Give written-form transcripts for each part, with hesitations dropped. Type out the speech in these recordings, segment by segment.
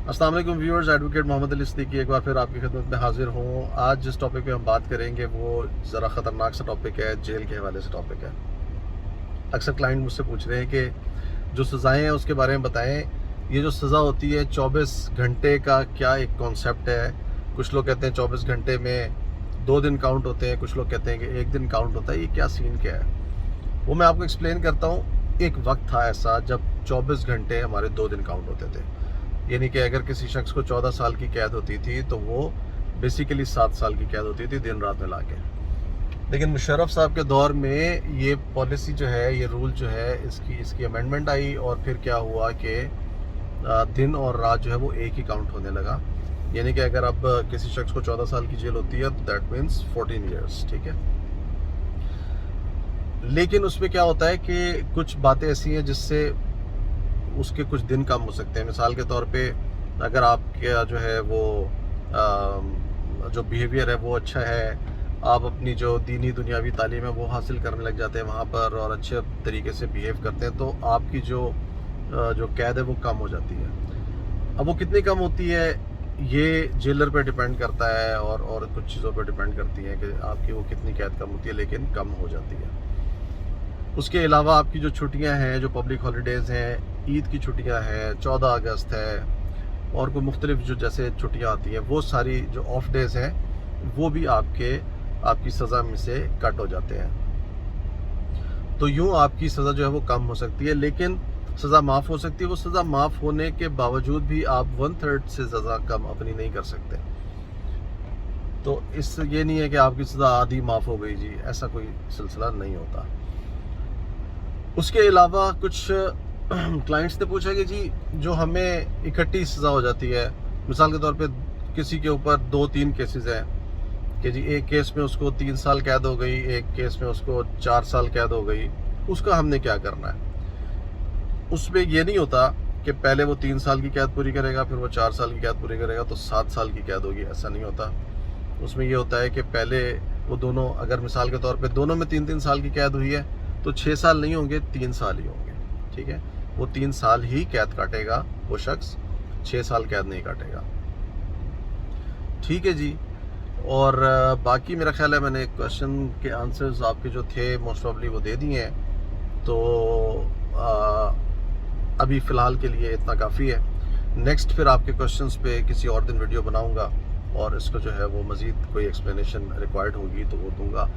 अस्सलाम वालेकुम viewers, advocate Mohammad Ali Siddiqui एक बार फिर आपकी खिदमत में हाजिर हूँ। आज जिस टॉपिक पे हम बात करेंगे वो ज़रा ख़तरनाक सा टॉपिक है, जेल के हवाले से टॉपिक है। अक्सर क्लाइंट मुझसे पूछ रहे हैं कि जो सज़ाएँ हैं उसके बारे में बताएं। ये जो सज़ा होती है 24 घंटे का क्या एक कॉन्सेप्ट है। कुछ लोग कहते हैं 24 घंटे में 2 दिन काउंट होते हैं, कुछ लोग कहते हैं कि 1 दिन काउंट होता है। ये क्या सीन क्या है वो मैं आपको एक्सप्लेन करता हूँ। एक वक्त था ऐसा जब 24 घंटे हमारे 2 दिन काउंट होते थे, यानी कि अगर किसी शख्स को 14 साल की कैद होती थी तो वो बेसिकली 7 साल की कैद होती थी दिन रात मिला के। लेकिन मुशर्रफ साहब के दौर में ये पॉलिसी जो है, ये रूल जो है, इसकी अमेंडमेंट आई और फिर क्या हुआ कि दिन और रात जो है वो एक ही काउंट होने लगा। यानी कि अगर अब किसी शख्स को 14 साल की जेल होती है तो दैट मीन्स 14 ईयर्स, ठीक है। लेकिन उसमें क्या होता है कि कुछ बातें ऐसी हैं जिससे उसके कुछ दिन कम हो सकते हैं। मिसाल के तौर पे अगर आपका जो है वो जो बिहेवियर है वो अच्छा है, आप अपनी जो दीनी दुनियावी तालीम है वो हासिल करने लग जाते हैं वहाँ पर और अच्छे तरीके से बिहेव करते हैं, तो आपकी जो कैद है वो कम हो जाती है। अब वो कितनी कम होती है ये जेलर पे डिपेंड करता है और कुछ चीज़ों पे डिपेंड करती है कि आपकी वो कितनी कैद कम होती है, लेकिन कम हो जाती है। उसके अलावा आपकी जो छुट्टियां हैं, जो पब्लिक हॉलीडेज़ हैं, ईद की छुट्टियां हैं, 14 अगस्त है और कोई मुख्तलिफ जो जैसे छुट्टियां आती हैं, वो सारी जो ऑफ डेज़ हैं वो भी आपकी सज़ा में से कट हो जाते हैं। तो यूँ आपकी सज़ा जो है वो कम हो सकती है, लेकिन सज़ा माफ़ हो सकती है। वो सज़ा माफ़ होने के बावजूद भी आप 1/3 से सज़ा कम अपनी नहीं कर सकते। तो इस ये नहीं है कि आपकी सज़ा आधी माफ़ हो गई जी, ऐसा कोई सिलसिला नहीं होता। उसके अलावा कुछ क्लाइंट्स ने पूछा कि जी जो हमें इकट्ठी सज़ा हो जाती है, मिसाल के तौर पे किसी के ऊपर 2-3 केसेस हैं कि जी एक केस में उसको 3 साल कैद हो गई, एक केस में उसको 4 साल कैद हो गई, उसका हमने क्या करना है। उसमें ये नहीं होता कि पहले वो 3 साल की कैद पूरी करेगा, फिर वो 4 साल की कैद पूरी करेगा तो 7 साल की कैद होगी, ऐसा नहीं होता। उसमें ये होता है कि पहले वो दोनों, अगर मिसाल के तौर पे दोनों में 3-3 साल की कैद हुई है तो 6 साल नहीं होंगे, 3 साल ही होंगे, ठीक है। वो 3 साल ही कैद काटेगा वो शख्स, 6 साल कैद नहीं काटेगा, ठीक है जी। और बाकी मेरा ख्याल है मैंने क्वेश्चन के आंसर्स आपके जो थे मोस्ट प्रॉब्ली वो दे दिए हैं, तो अभी फ़िलहाल के लिए इतना काफ़ी है। नेक्स्ट फिर आपके क्वेश्चंस पे किसी और दिन वीडियो बनाऊंगा और इसको जो है वो मज़ीद कोई एक्सप्लेनेशन रिक्वायर्ड होगी तो वो दूंगा।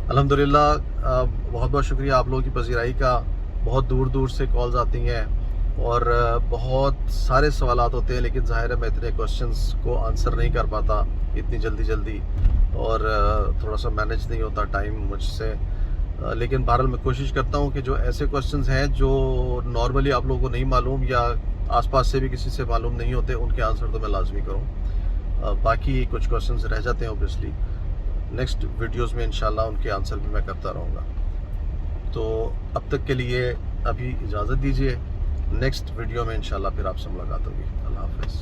अल्हम्दुलिल्लाह बहुत बहुत शुक्रिया आप लोगों की पज़ीराई का। बहुत दूर दूर से कॉल्स आती हैं और बहुत सारे सवालात होते हैं, लेकिन ज़ाहिर है मैं इतने क्वेश्चंस को आंसर नहीं कर पाता इतनी जल्दी और थोड़ा सा मैनेज नहीं होता टाइम मुझसे। लेकिन बहरहाल मैं कोशिश करता हूँ कि जो ऐसे क्वेश्चंस हैं जो नॉर्मली आप लोगों को नहीं मालूम या आसपास से भी किसी से मालूम नहीं होते, उनके आंसर तो मैं लाजमी करूँ। बाकी कुछ क्वेश्चंस रह जाते हैं ऑब्वियसली, नेक्स्ट वीडियोस में इंशाल्लाह उनके आंसर भी मैं करता रहूँगा। तो अब तक के लिए अभी इजाज़त दीजिए, नेक्स्ट वीडियो में इंशाल्लाह फिर आपसे मुलाकात होगी। अल्लाह हाफ़िज़।